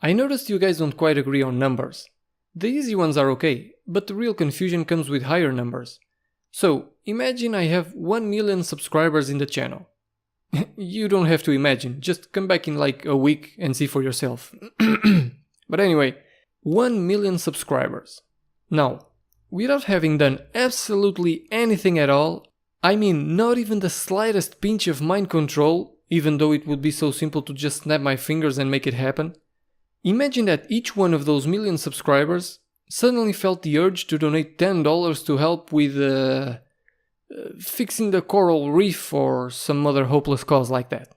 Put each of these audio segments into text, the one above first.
I noticed you guys don't quite agree on numbers. The easy ones are okay, but the real confusion comes with higher numbers. So, imagine I have 1 million subscribers in the channel. You don't have to imagine, just come back in like a week and see for yourself. But anyway, 1 million subscribers. Now, without having done absolutely anything at all, I mean not even the slightest pinch of mind control, even though it would be so simple to just snap my fingers and make it happen, imagine that each one of those million subscribers suddenly felt the urge to donate $10 to help with fixing the coral reef or some other hopeless cause like that.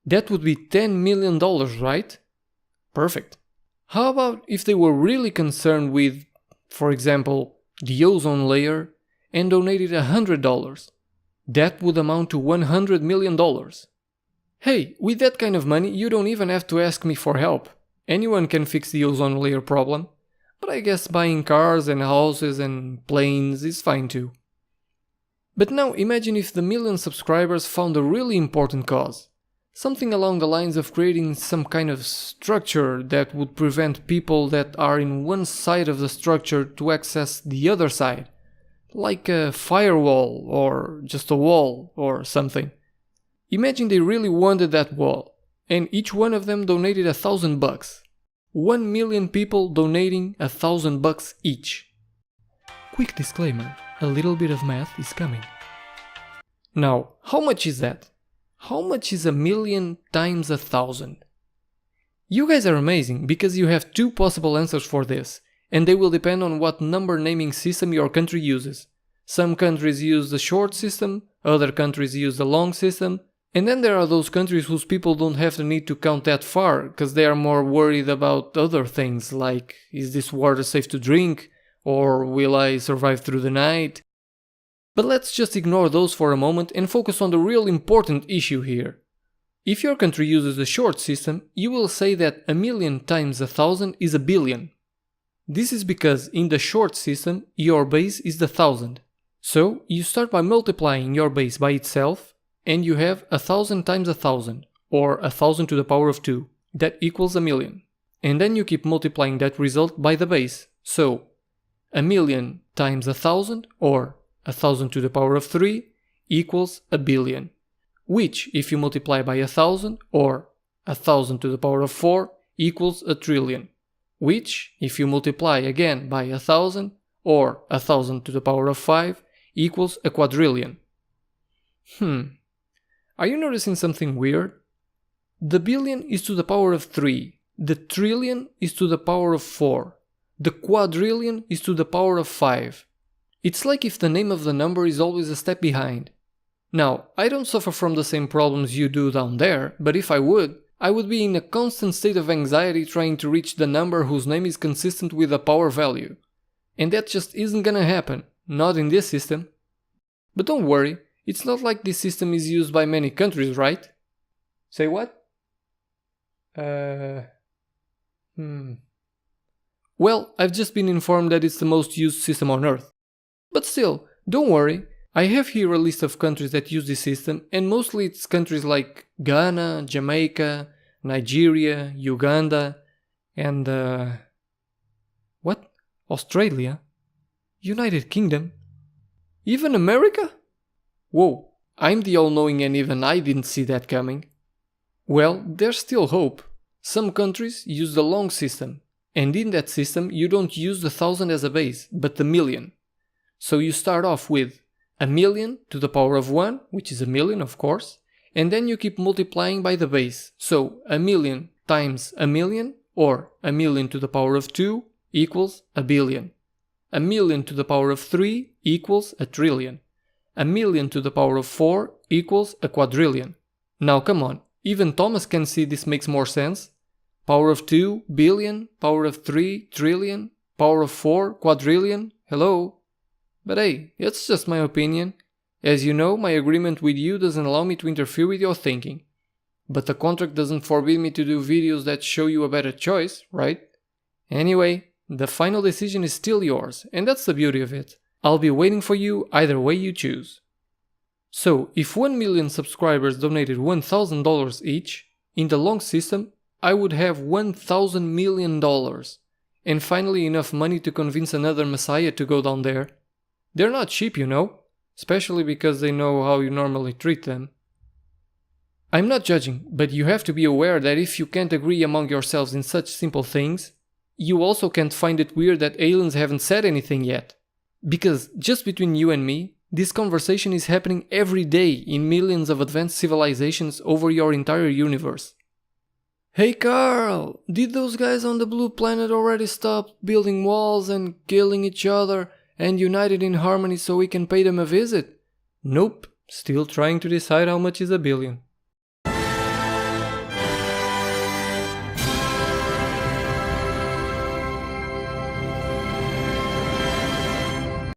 That would be $10 million, right? Perfect. How about if they were really concerned with, for example, the ozone layer and donated $100? That would amount to $100 million. Hey, with that kind of money, you don't even have to ask me for help. Anyone can fix the ozone layer problem. But I guess buying cars and houses and planes is fine too. But now imagine if the million subscribers found a really important cause. Something along the lines of creating some kind of structure that would prevent people that are in one side of the structure to access the other side. Like a firewall or just a wall or something. Imagine they really wanted that wall, and each one of them donated $1,000. 1 million people donating $1,000 each. Quick disclaimer, a little bit of math is coming. Now, how much is that? How much is 1 million times 1,000? You guys are amazing because you have two possible answers for this, and they will depend on what number naming system your country uses. Some countries use the short system, other countries use the long system, and then there are those countries whose people don't have the need to count that far because they are more worried about other things like, is this water safe to drink, or will I survive through the night? But let's just ignore those for a moment and focus on the real important issue here. If your country uses the short system, you will say that 1 million times 1,000 is 1 billion. This is because in the short system, your base is the 1,000. So you start by multiplying your base by itself, and you have 1,000 times 1,000, or 1,000 to the power of 2, that equals 1 million. And then you keep multiplying that result by the base, so 1 million times 1,000, or 1,000 to the power of 3, equals 1 billion. Which, if you multiply by 1,000, or 1,000 to the power of 4, equals 1 trillion. Which, if you multiply again by 1,000, or 1,000 to the power of 5, equals 1 quadrillion. Are you noticing something weird? The billion is to the power of 3, the trillion is to the power of 4, the quadrillion is to the power of 5. It's like if the name of the number is always a step behind. Now, I don't suffer from the same problems you do down there, but if I would be in a constant state of anxiety trying to reach the number whose name is consistent with a power value. And that just isn't gonna happen, not in this system. But don't worry, it's not like this system is used by many countries, right? Say what? Well, I've just been informed that it's the most used system on Earth. But still, don't worry, I have here a list of countries that use this system, and mostly it's countries like Ghana, Jamaica, Nigeria, Uganda, and what? Australia? United Kingdom? Even America? Whoa, I'm the all-knowing and even I didn't see that coming. Well, there's still hope. Some countries use the long system, and in that system you don't use the 1,000 as a base, but the million. So you start off with 1 million to the power of 1, which is 1 million of course, and then you keep multiplying by the base. So 1 million times 1 million, or 1 million to the power of 2, equals 1 billion. 1 million to the power of 3 equals 1 trillion. 1 million to the power of 4 equals 1 quadrillion. Now come on, even Thomas can see this makes more sense. Power of 2, billion, power of 3, trillion, power of 4, quadrillion, hello? But hey, it's just my opinion. As you know, my agreement with you doesn't allow me to interfere with your thinking. But the contract doesn't forbid me to do videos that show you a better choice, right? Anyway, the final decision is still yours, and that's the beauty of it. I'll be waiting for you either way you choose. So, if 1 million subscribers donated $1,000 each, in the long system, I would have $1,000 million, and finally enough money to convince another messiah to go down there. They're not cheap, you know, especially because they know how you normally treat them. I'm not judging, but you have to be aware that if you can't agree among yourselves in such simple things, you also can't find it weird that aliens haven't said anything yet. Because, just between you and me, this conversation is happening every day in millions of advanced civilizations over your entire universe. Hey Carl, did those guys on the blue planet already stop building walls and killing each other and united in harmony so we can pay them a visit? Nope, still trying to decide how much is a billion.